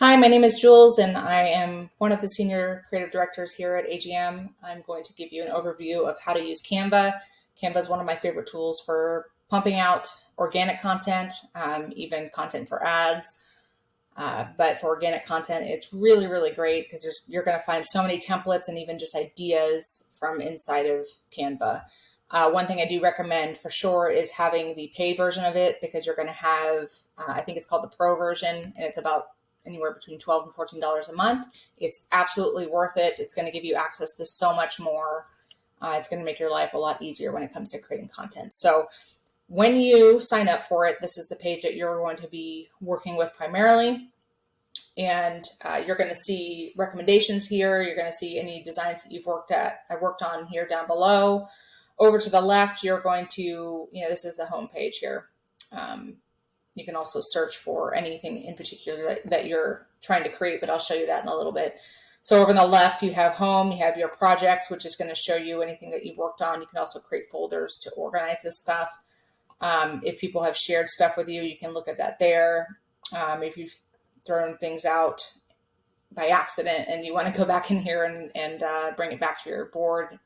Hi, my name is Jules, and I am one of the senior creative directors here at AGM. I'm going to give you an overview of how to use Canva. Canva is one of my favorite tools for pumping out organic content, even content for ads. But for organic content, it's really, really great because you're going to find so many templates and even just ideas from inside of Canva. One thing I do recommend for sure is having the paid version of it because you're going to have, I think it's called the Pro version, and it's about anywhere between $12 and $14 a month. It's absolutely worth it. It's going to give you access to so much more. It's going to make your life a lot easier when it comes to creating content. So when you sign up for it, this is the page that you're going to be working with primarily. And you're going to see recommendations here. You're going to see any designs that I worked on here down below. Over to the left, you're going to, this is the home page here. You can also search for anything in particular that you're trying to create, but I'll show you that in a little bit. So over on the left, you have home, you have your projects, which is going to show you anything that you've worked on. You can also create folders to organize this stuff. If people have shared stuff with you, you can look at that there. If you've thrown things out by accident and you want to go back in here and bring it back to your board,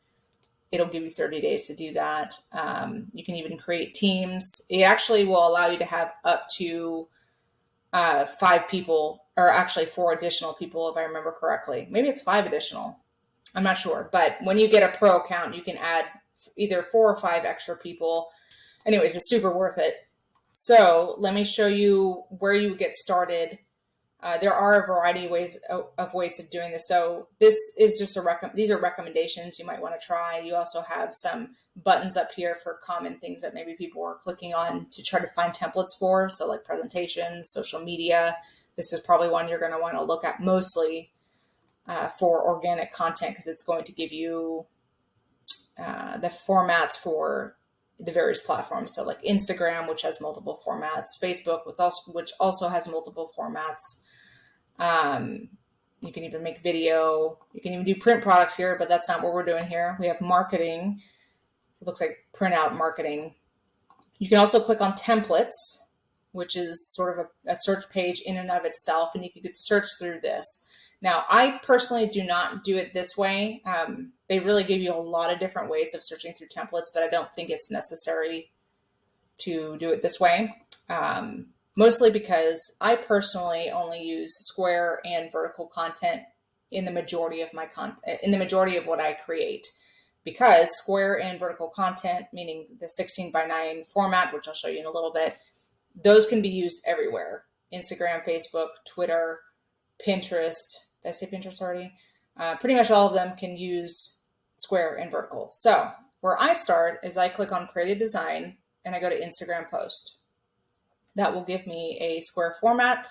it'll give you 30 days to do that. You can even create teams. It actually will allow you to have up to 5 people, or actually 4 additional people, if I remember correctly. Maybe it's 5 additional. I'm not sure. But when you get a pro account, you can add either 4 or 5 extra people. Anyways, it's super worth it. So let me show you where you get started. There are a variety of ways of doing this. So this is just these are recommendations you might want to try. You also have some buttons up here for common things that maybe people are clicking on to try to find templates for. So like presentations, social media. This is probably one you're going to want to look at mostly for organic content because it's going to give you the formats for the various platforms. So like Instagram, which has multiple formats, Facebook, which also has multiple formats. You can even make video. You can even do print products here, but that's not what we're doing here. We have marketing. It looks like print out marketing. You can also click on templates, which is sort of a search page in and of itself, and you could search through this. Now, I personally do not do it this way. They really give you a lot of different ways of searching through templates, but I don't think it's necessary to do it this way. Mostly because I personally only use square and vertical content in the majority of what I create. Because square and vertical content, meaning the 16:9 format, which I'll show you in a little bit, those can be used everywhere. Instagram, Facebook, Twitter, Pinterest. Did I say Pinterest already? Pretty much all of them can use square and vertical. So where I start is I click on Create a Design and I go to Instagram Post. That will give me a square format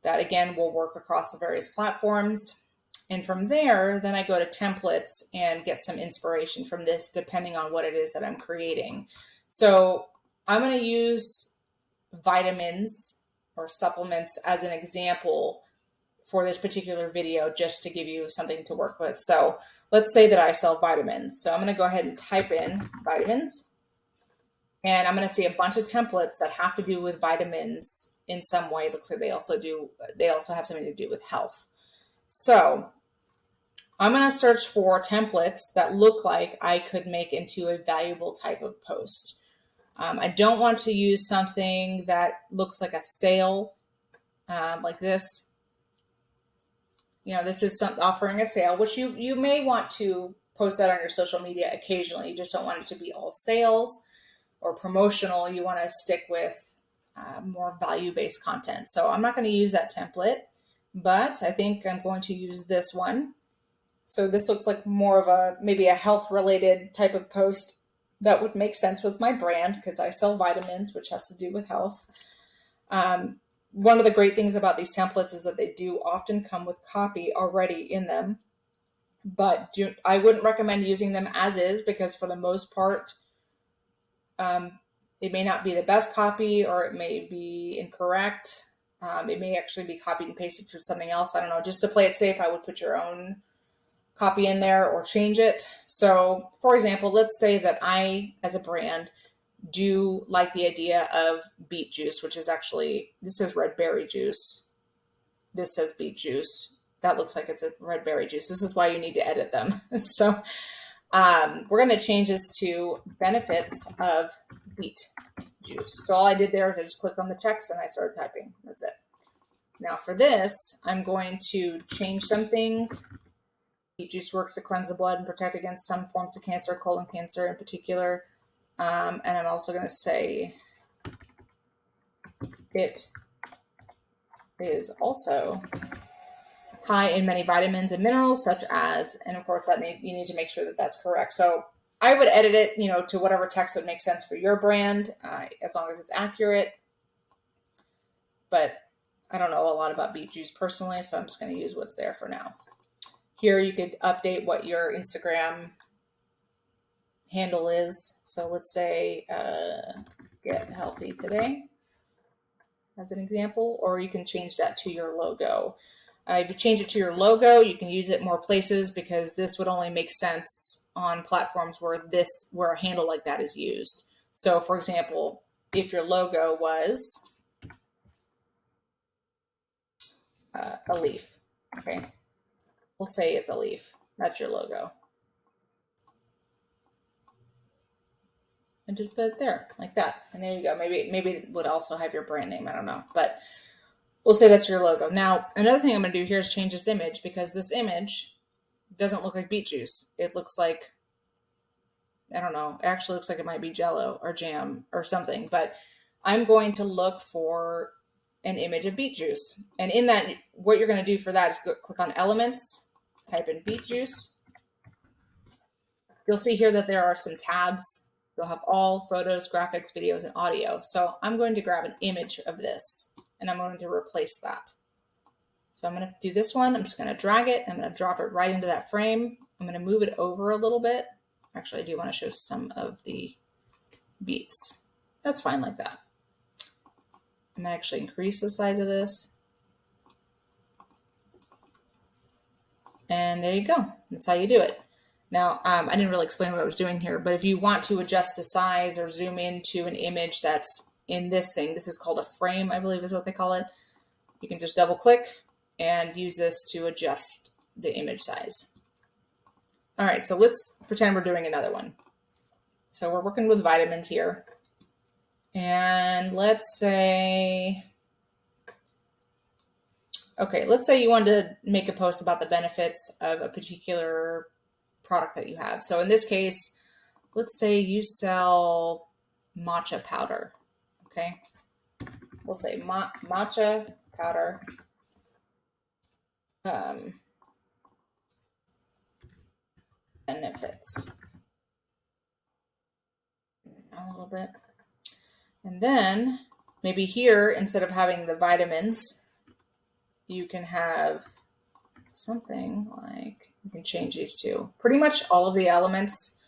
that again will work across the various platforms. And from there, then I go to templates and get some inspiration from this depending on what it is that I'm creating. So I'm going to use vitamins or supplements as an example for this particular video just to give you something to work with. So let's say that I sell vitamins. So I'm going to go ahead and type in vitamins. And I'm going to see a bunch of templates that have to do with vitamins in some way. It looks like they also have something to do with health. So I'm going to search for templates that look like I could make into a valuable type of post. I don't want to use something that looks like a sale, like this. This is offering a sale, which you may want to post that on your social media occasionally. You just don't want it to be all sales or promotional. You want to stick with more value-based content. So I'm not going to use that template, but I think I'm going to use this one. So this looks like more of maybe a health-related type of post that would make sense with my brand because I sell vitamins, which has to do with health. One of the great things about these templates is that they do often come with copy already in them, but I wouldn't recommend using them as is because for the most part, it may not be the best copy or it may be incorrect. It may actually be copied and pasted from something else. I don't know. Just to play it safe, I would put your own copy in there or change it. So for example, let's say that I, as a brand, do like the idea of beet juice, which is actually, this is red berry juice. this says beet juice. That looks like it's a red berry juice. This is why you need to edit them. So we're going to change this to benefits of beet juice. So all I did there is I just clicked on the text and I started typing. That's it. Now for this, I'm going to change some things. Beet juice works to cleanse the blood and protect against some forms of cancer, colon cancer in particular. And I'm also going to say it is also high in many vitamins and minerals, such as, and of course you need to make sure that that's correct. So I would edit it, to whatever text would make sense for your brand, as long as it's accurate. But I don't know a lot about beet juice personally, so I'm just going to use what's there for now. Here you could update what your Instagram handle is. So let's say get healthy today as an example, or you can change that to your logo. If you change it to your logo, you can use it more places because this would only make sense on platforms where a handle like that is used. So for example, if your logo was a leaf, okay, we'll say it's a leaf. That's your logo. And just put it there like that. And there you go. Maybe it would also have your brand name. I don't know, but we'll say that's your logo. Now, another thing I'm going to do here is change this image because this image doesn't look like beet juice. It looks like, I don't know, it actually looks like it might be Jello or jam or something, but I'm going to look for an image of beet juice. And in that, what you're going to do for that is click on elements, type in beet juice. You'll see here that there are some tabs. You'll have all photos, graphics, videos, and audio. So I'm going to grab an image of this and I'm going to replace that. So I'm going to do this one. I'm just going to drag it. I'm going to drop it right into that frame. I'm going to move it over a little bit. Actually, I do want to show some of the beets. That's fine like that. I'm going to actually increase the size of this. And there you go. That's how you do it. Now, I didn't really explain what I was doing here, but if you want to adjust the size or zoom into an image that's in this thing, this is called a frame, I believe is what they call it. You can just double click and use this to adjust the image size. All right, so let's pretend we're doing another one. So we're working with vitamins here. And let's say you wanted to make a post about the benefits of a particular product that you have. So in this case, let's say you sell matcha powder. Okay. We'll say matcha powder. Benefits. A little bit. And then maybe here, instead of having the vitamins, you can have something like, you can change these to pretty much all of the elements.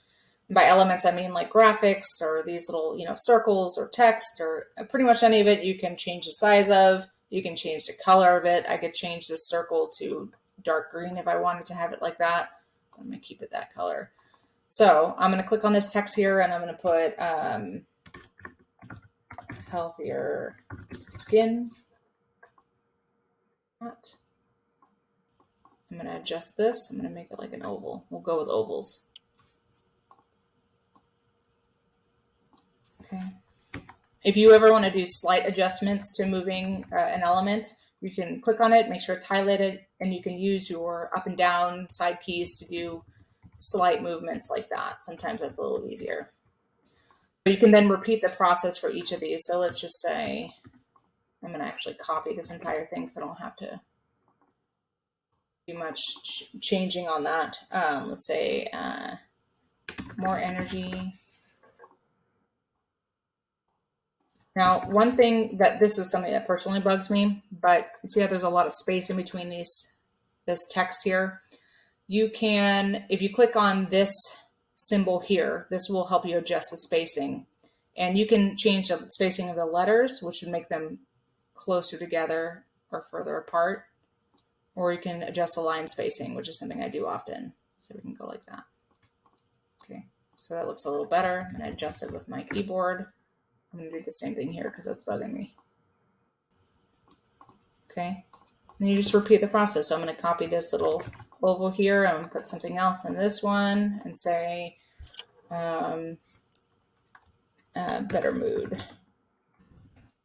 By elements, I mean like graphics or these little, circles or text or pretty much any of it you can change the size of. You can change the color of it. I could change this circle to dark green if I wanted to have it like that. I'm going to keep it that color. So I'm going to click on this text here and I'm going to put healthier skin. I'm going to adjust this. I'm going to make it like an oval. We'll go with ovals. Okay. If you ever want to do slight adjustments to moving an element, you can click on it, make sure it's highlighted, and you can use your up and down side keys to do slight movements like that. Sometimes that's a little easier. You can then repeat the process for each of these. So let's just say, I'm going to actually copy this entire thing so I don't have to do much changing on that. Let's say more energy. Now, one thing this is something that personally bugs me, but you see how there's a lot of space in between this text here. You can, if you click on this symbol here, this will help you adjust the spacing. And you can change the spacing of the letters, which would make them closer together or further apart. Or you can adjust the line spacing, which is something I do often. So we can go like that. Okay, so that looks a little better. And I adjust it with my keyboard. I'm going to do the same thing here because that's bugging me. Okay. And you just repeat the process. So I'm going to copy this little oval here. I'm going to put something else in this one and say, better mood.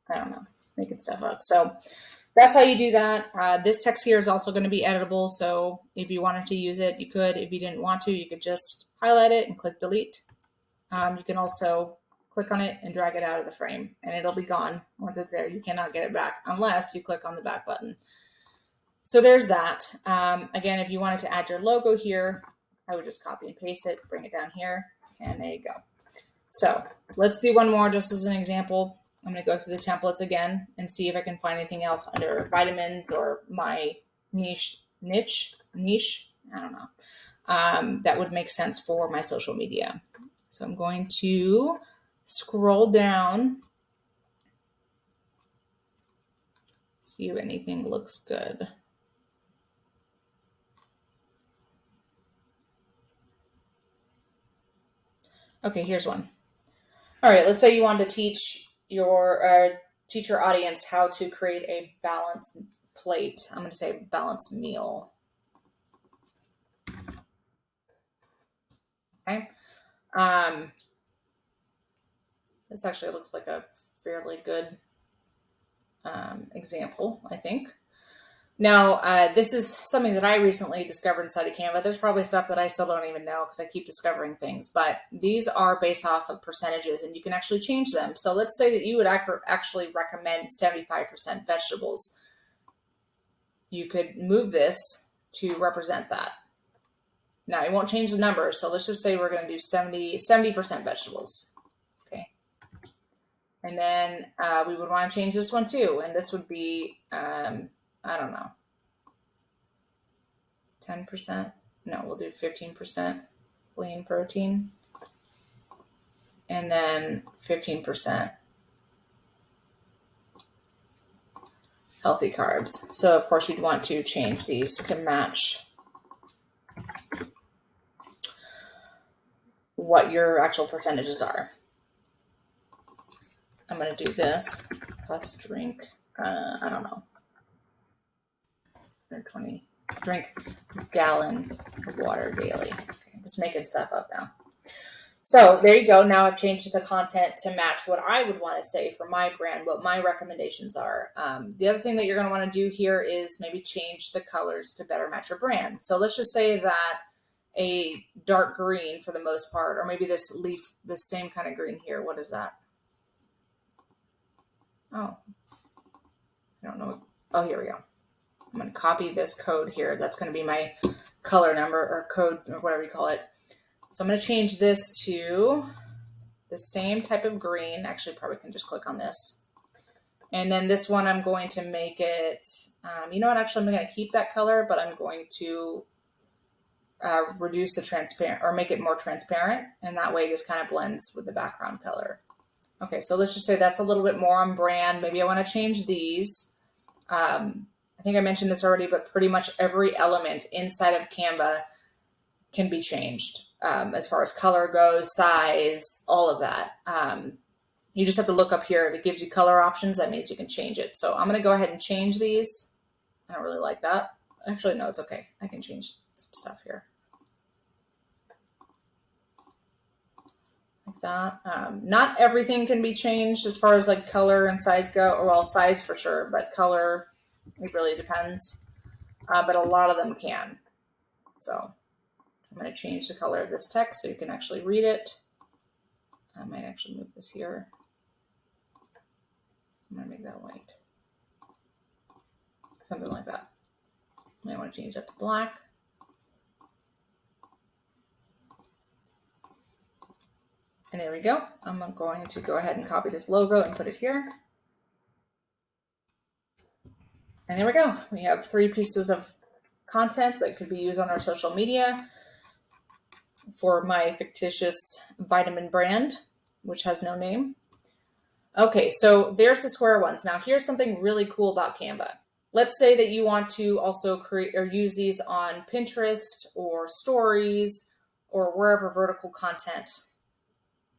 I don't know, making stuff up. So that's how you do that. This text here is also going to be editable. So if you wanted to use it, you could. If you didn't want to, you could just highlight it and click delete. You can also click on it and drag it out of the frame and it'll be gone once it's there. You cannot get it back unless you click on the back button. So there's that. Again, if you wanted to add your logo here, I would just copy and paste it, bring it down here, and there you go. So let's do one more just as an example. I'm going to go through the templates again and see if I can find anything else under vitamins or my niche, I don't know, that would make sense for my social media. So I'm going to scroll down, see if anything looks good. Okay, here's one. All right, let's say you wanted to teach your audience how to create a balanced plate. I'm going to say balanced meal. Okay. This actually looks like a fairly good example, I think. Now, this is something that I recently discovered inside of Canva. There's probably stuff that I still don't even know because I keep discovering things, but these are based off of percentages and you can actually change them. So let's say that you would actually recommend 75% vegetables. You could move this to represent that. Now, it won't change the number, so let's just say we're going to do 70% vegetables. Okay. And then we would want to change this one too, and this would be, I don't know, 10%. No, we'll do 15% lean protein. And then 15% healthy carbs. So of course you'd want to change these to match what your actual percentages are. I'm going to do this plus drink, I don't know, 120, drink gallon of water daily. Okay, just making stuff up now. So there you go. Now I've changed the content to match what I would want to say for my brand, what my recommendations are. The other thing that you're going to want to do here is maybe change the colors to better match your brand. So let's just say that a dark green for the most part, or maybe this leaf, the same kind of green here. What is that? Oh, I don't know. Oh, here we go. I'm going to copy this code here. That's going to be my color number or code or whatever you call it. So I'm going to change this to the same type of green. Actually, probably can just click on this. And then this one, I'm going to make it, you know what, actually, I'm going to keep that color, but I'm going to reduce the transparent or make it more transparent. And that way it just kind of blends with the background color. Okay, so let's just say that's a little bit more on brand. Maybe I want to change these. I think I mentioned this already, but pretty much every element inside of Canva can be changed as far as color goes, size, all of that. You just have to look up here. If it gives you color options, that means you can change it. So I'm going to go ahead and change these. I don't really like that. Actually, no, it's okay. I can change some stuff here. Like that. Not everything can be changed as far as like color and size go, or well, size for sure, but color, it really depends. But a lot of them can. So I'm going to change the color of this text so you can actually read it. I might actually move this here. I'm going to make that white. Something like that. I want to change that to black. And there we go. I'm going to go ahead and copy this logo and put it here. And there we go. We have 3 pieces of content that could be used on our social media for my fictitious vitamin brand, which has no name. Okay, so there's the square ones. Now here's something really cool about Canva. Let's say that you want to also create or use these on Pinterest or stories or wherever vertical content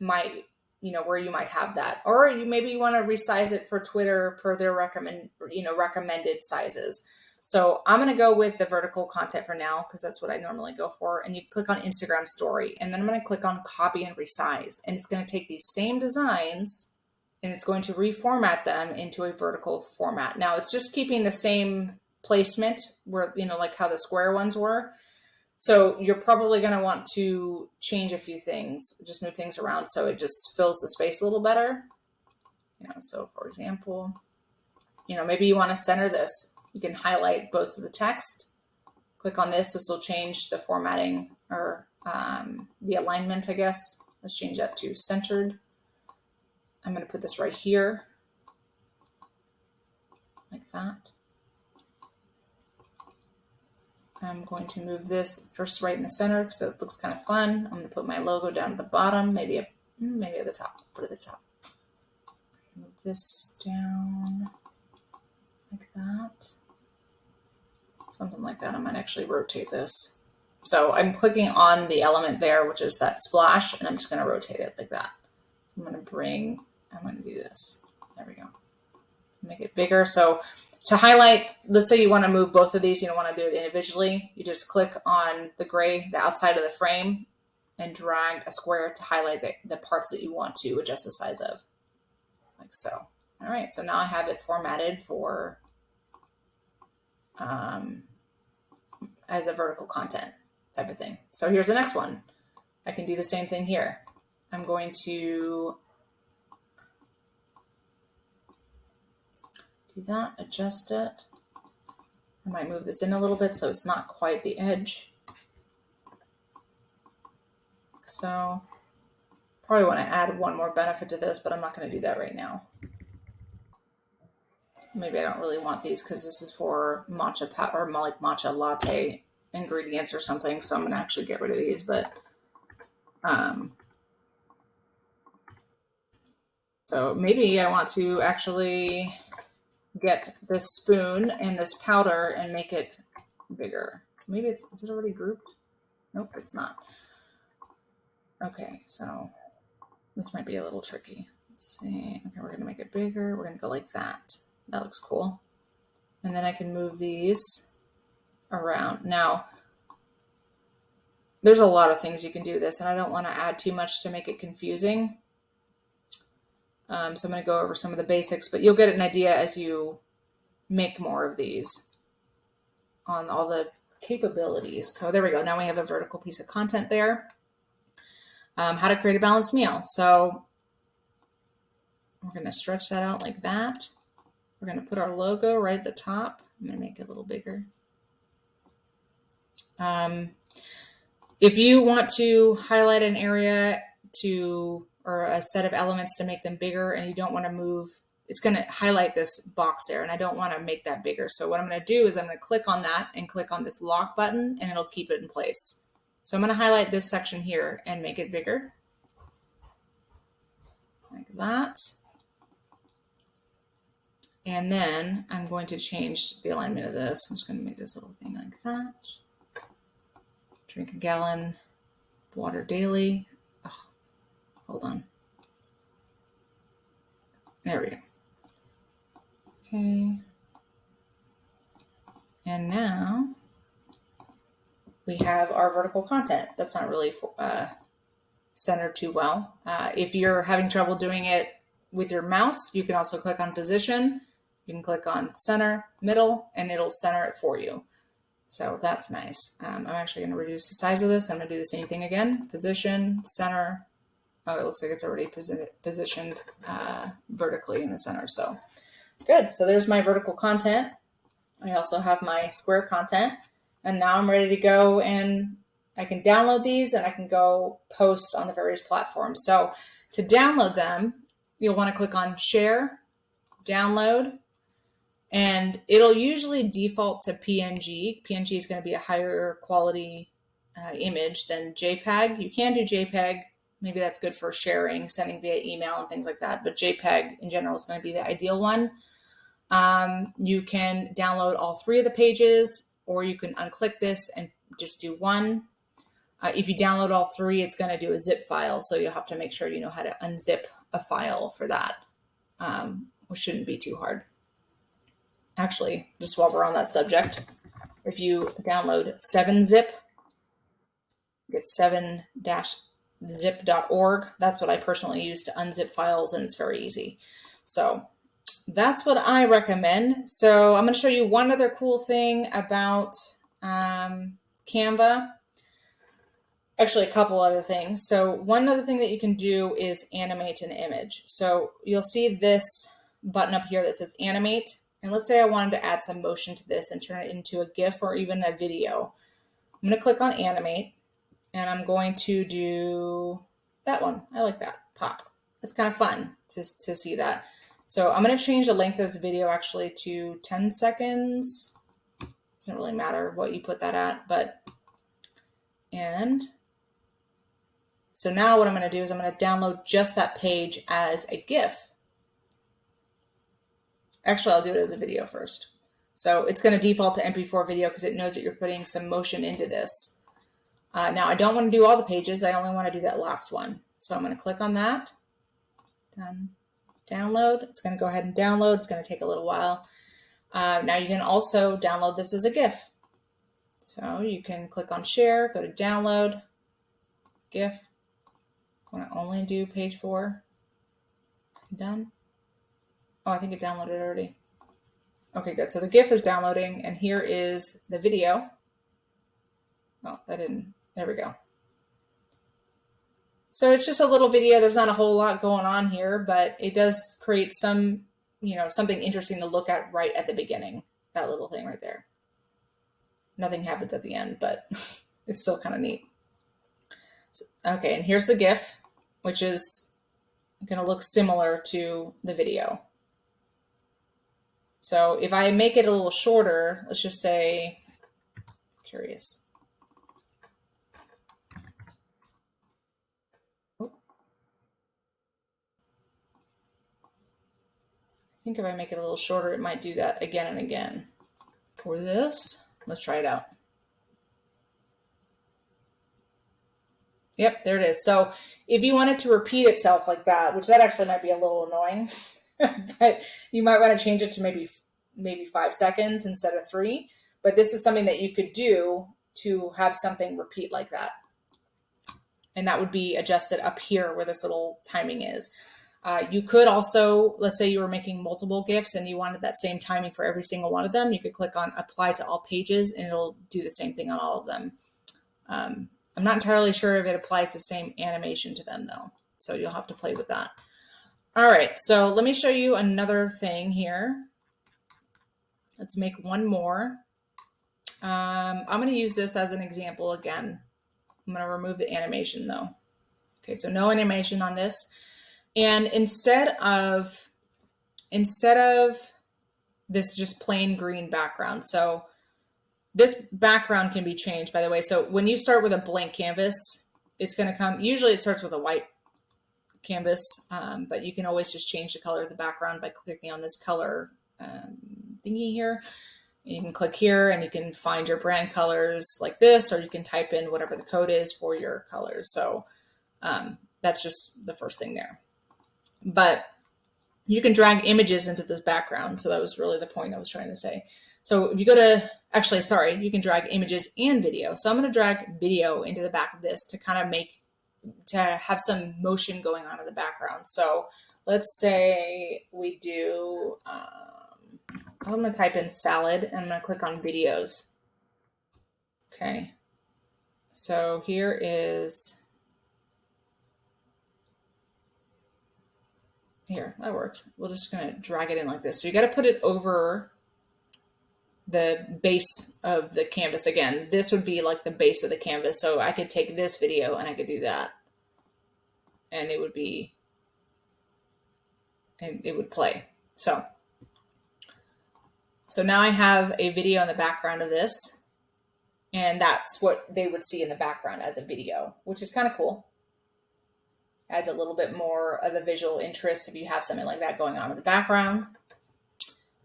might, where you might have that. Or you maybe want to resize it for Twitter per their recommended sizes. So I'm going to go with the vertical content for now because that's what I normally go for. And you click on Instagram story, and then I'm going to click on copy and resize. And it's going to take these same designs and it's going to reformat them into a vertical format. Now it's just keeping the same placement where, like how the square ones were. So you're probably going to want to change a few things, just move things around so it just fills the space a little better. So for example, maybe you want to center this. You can highlight both of the text. Click on this. This will change the formatting or the alignment, I guess. Let's change that to centered. I'm going to put this right here, like that. I'm going to move this first right in the center because it looks kind of fun. I'm going to put my logo down at the bottom, maybe at the top. Put it at the top. Move this down like that. Something like that. I might actually rotate this. So I'm clicking on the element there, which is that splash, and I'm just going to rotate it like that. So I'm going to do this. There we go. Make it bigger. So to highlight, let's say you want to move both of these, you don't want to do it individually. You just click on the gray, the outside of the frame, and drag a square to highlight the parts that you want to adjust the size of, like so. All right, so now I have it formatted for as a vertical content type of thing. So here's the next one. I can do the same thing here. I'm going to do that, adjust it. I might move this in a little bit so it's not quite the edge. So probably want to add one more benefit to this, but I'm not going to do that right now. Maybe I don't really want these because this is for matcha or like matcha latte ingredients or something. So I'm going to actually get rid of these, but so maybe I want to actually get this spoon and this powder and make it bigger. Maybe is it already grouped? Nope, it's not. Okay, so this might be a little tricky. Let's see. Okay, we're going to make it bigger. We're going to go like that. That looks cool. And then I can move these around. Now, there's a lot of things you can do with this, and I don't want to add too much to make it confusing. So I'm going to go over some of the basics, but you'll get an idea as you make more of these on all the capabilities. So there we go. Now we have a vertical piece of content there. How to create a balanced meal. So we're going to stretch that out like that. We're going to put our logo right at the top. I'm going to make it a little bigger. If you want to highlight an area or a set of elements to make them bigger and you don't want to move, it's going to highlight this box there and I don't want to make that bigger. So what I'm going to do is I'm going to click on that and click on this lock button and it'll keep it in place. So I'm going to highlight this section here and make it bigger. Like that. And then I'm going to change the alignment of this. I'm just going to make this little thing like that. Drink a gallon of water daily. Oh, hold on. There we go. Okay. And now we have our vertical content. That's not really centered too well. If you're having trouble doing it with your mouse, you can also click on position. You can click on center, middle, and it'll center it for you. So that's nice. I'm actually going to reduce the size of this. I'm going to do the same thing again. Position, center. Oh, it looks like it's already positioned vertically in the center. So good. So there's my vertical content. I also have my square content. And now I'm ready to go and I can download these and I can go post on the various platforms. So to download them, you'll want to click on share, download, and it'll usually default to PNG. PNG is going to be a higher quality image than JPEG. You can do JPEG. Maybe that's good for sharing, sending via email and things like that. But JPEG in general is going to be the ideal one. You can download all three of the pages, or you can unclick this and just do one. If you download all three, it's going to do a zip file. So you'll have to make sure you know how to unzip a file for that, which shouldn't be too hard. Actually, just while we're on that subject, if you download 7-zip, it's 7-zip.org. That's what I personally use to unzip files, and it's very easy. So that's what I recommend. So I'm going to show you one other cool thing about Canva. Actually, a couple other things. So one other thing that you can do is animate an image. So you'll see this button up here that says animate. And let's say I wanted to add some motion to this and turn it into a GIF or even a video. I'm going to click on animate, and I'm going to do that one. I like that, pop. It's kind of fun to see that. So I'm going to change the length of this video actually to 10 seconds. Doesn't really matter what you put that at, but, and so now what I'm going to do is I'm going to download just that page as a GIF. Actually, I'll do it as a video first. So it's going to default to MP4 video because it knows that you're putting some motion into this. Now I don't want to do all the pages. I only want to do that last one. So I'm going to click on that. Done. Download. It's going to go ahead and download. It's going to take a little while. Now you can also download this as a GIF. So you can click on share, go to download, GIF. I want to only do page 4. Done. Oh, I think it downloaded already. Okay, good. So the GIF is downloading, and here is the video. Oh, that didn't. There we go. So it's just a little video. There's not a whole lot going on here, but it does create some, something interesting to look at right at the beginning. That little thing right there. Nothing happens at the end, but it's still kind of neat. So, okay, and here's the GIF, which is going to look similar to the video. So if I make it a little shorter, let's just say, curious. Oh. I think if I make it a little shorter, it might do that again and again. For this, let's try it out. Yep, there it is. So if you want it to repeat itself like that, which that actually might be a little annoying, but you might want to change it to maybe 5 seconds instead of 3. But this is something that you could do to have something repeat like that. And that would be adjusted up here where this little timing is. You could also, let's say you were making multiple GIFs and you wanted that same timing for every single one of them. You could click on apply to all pages and it'll do the same thing on all of them. I'm not entirely sure if it applies the same animation to them though. So you'll have to play with that. All right, so let me show you another thing here. Let's make one more. I'm going to use this as an example again. I'm going to remove the animation though. Okay, so no animation on this. And instead of this just plain green background, so this background can be changed, by the way. So when you start with a blank canvas, it's going to come, usually it starts with a white canvas, but you can always just change the color of the background by clicking on this color thingy here. You can click here and you can find your brand colors like this, or you can type in whatever the code is for your colors. So that's just the first thing there. But you can drag images into this background. So that was really the point I was trying to say. So if you go to, actually, sorry, you can drag images and video. So I'm going to drag video into the back of this to kind of to have some motion going on in the background. So let's say we do, I'm going to type in salad and I'm going to click on videos. Okay. So here is, here, that worked. We're just going to drag it in like this. So you got to put it over the base of the canvas again. This would be like the base of the canvas. So I could take this video and I could do that. And it would be, and it would play. So now I have a video in the background of this. And that's what they would see in the background as a video, which is kind of cool. Adds a little bit more of a visual interest if you have something like that going on in the background.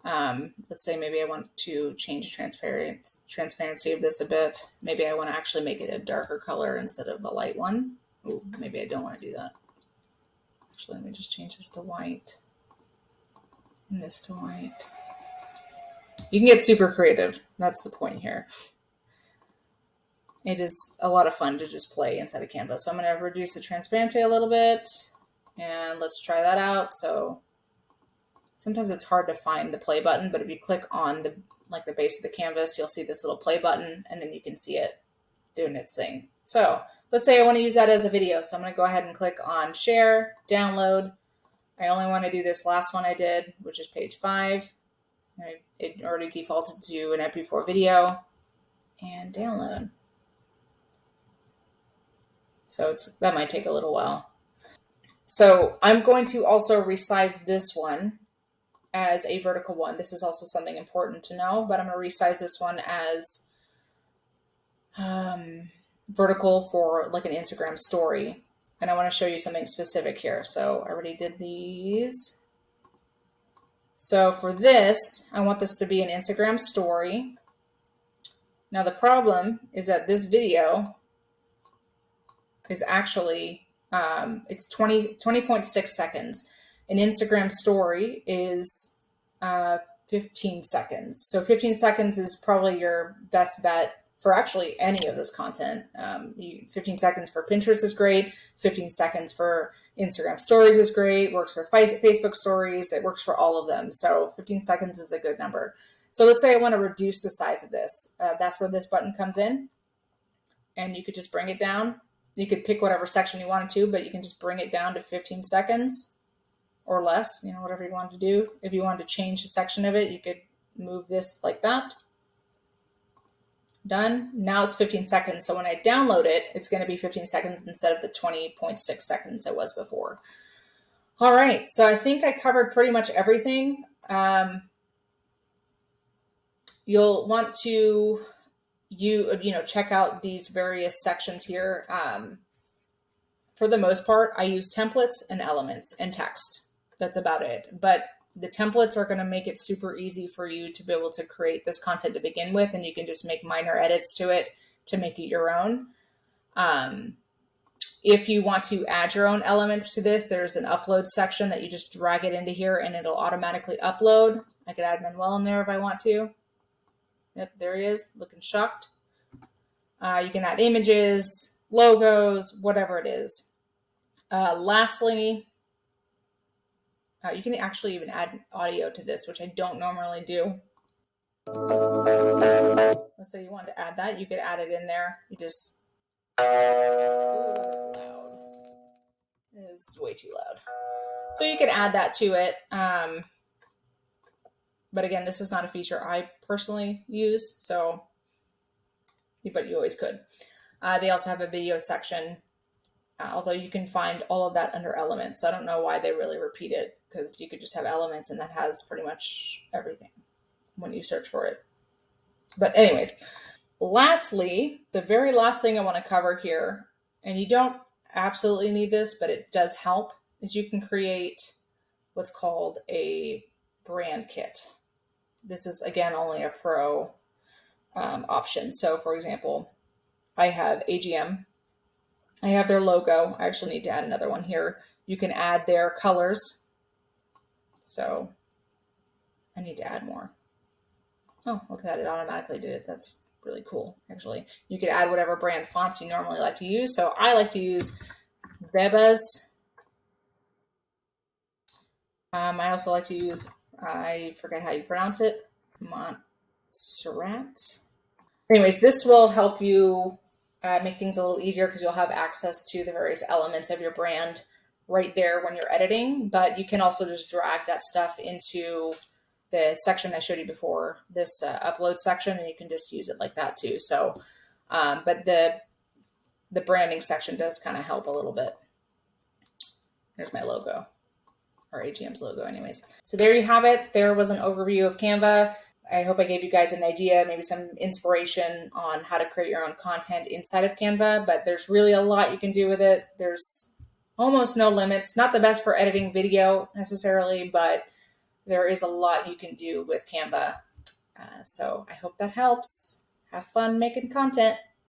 Let's say maybe I want to change the transparency of this a bit. Maybe I want to actually make it a darker color instead of a light one. Ooh, maybe I don't want to do that. Actually, let me just change this to white and this to white. You can get super creative. That's the point here. It is a lot of fun to just play inside of Canva. So I'm going to reduce the transparency a little bit, and let's try that out. So sometimes it's hard to find the play button, but if you click on the base of the canvas, you'll see this little play button, and then you can see it doing its thing. So let's say I want to use that as a video. So I'm going to go ahead and click on share, download. I only want to do this last one I did, which is page 5. It already defaulted to an MP4 video, and download. So that might take a little while. So I'm going to also resize this one as a vertical one. This is also something important to know, but I'm going to resize this one as vertical for like an Instagram story. And I want to show you something specific here. So I already did these. So for this, I want this to be an Instagram story. Now the problem is that this video is actually, it's 20.6 seconds. An Instagram story is 15 seconds. So 15 seconds is probably your best bet for actually any of this content. 15 seconds for Pinterest is great. 15 seconds for Instagram stories is great. Works for Facebook stories. It works for all of them. So 15 seconds is a good number. So let's say I want to reduce the size of this. That's where this button comes in. And you could just bring it down. You could pick whatever section you wanted to, but you can just bring it down to 15 seconds or less, whatever you want to do. If you wanted to change a section of it, you could move this like that. Done. Now it's 15 seconds. So when I download it, it's going to be 15 seconds instead of the 20.6 seconds it was before. All right. So I think I covered pretty much everything. You'll want to check out these various sections here. For the most part, I use templates and elements and text. That's about it. But the templates are going to make it super easy for you to be able to create this content to begin with, and you can just make minor edits to it to make it your own. If you want to add your own elements to this, there's an upload section that you just drag it into here and it'll automatically upload. I could add Manuel in there if I want to. Yep, there he is, looking shocked. You can add images, logos, whatever it is. Lastly, you can actually even add audio to this, which I don't normally do. Let's say you want to add that. You could add it in there. You just... Ooh, that is loud. This is way too loud. So you could add that to it. But again, this is not a feature I personally use, but you always could. They also have a video section, although you can find all of that under elements. So I don't know why they really repeat it, because you could just have elements and that has pretty much everything when you search for it. But anyways, lastly, the very last thing I want to cover here, and you don't absolutely need this, but it does help, is you can create what's called a brand kit. This is, again, only a pro option. So for example, I have AGM. I have their logo. I actually need to add another one here. You can add their colors. So I need to add more. Oh, look at that. It automatically did it. That's really cool, actually. You could add whatever brand fonts you normally like to use. So I like to use Bebas. I also like to use, I forget how you pronounce it, Montserrat. Anyways, this will help you make things a little easier because you'll have access to the various elements of your brand right there when you're editing, but you can also just drag that stuff into the section I showed you before, this upload section, and you can just use it like that too. So, but the branding section does kind of help a little bit. There's my logo, or AGM's logo anyways. So there you have it. There was an overview of Canva. I hope I gave you guys an idea, maybe some inspiration on how to create your own content inside of Canva, but there's really a lot you can do with it. There's almost no limits. Not the best for editing video necessarily, but there is a lot you can do with Canva. So I hope that helps. Have fun making content.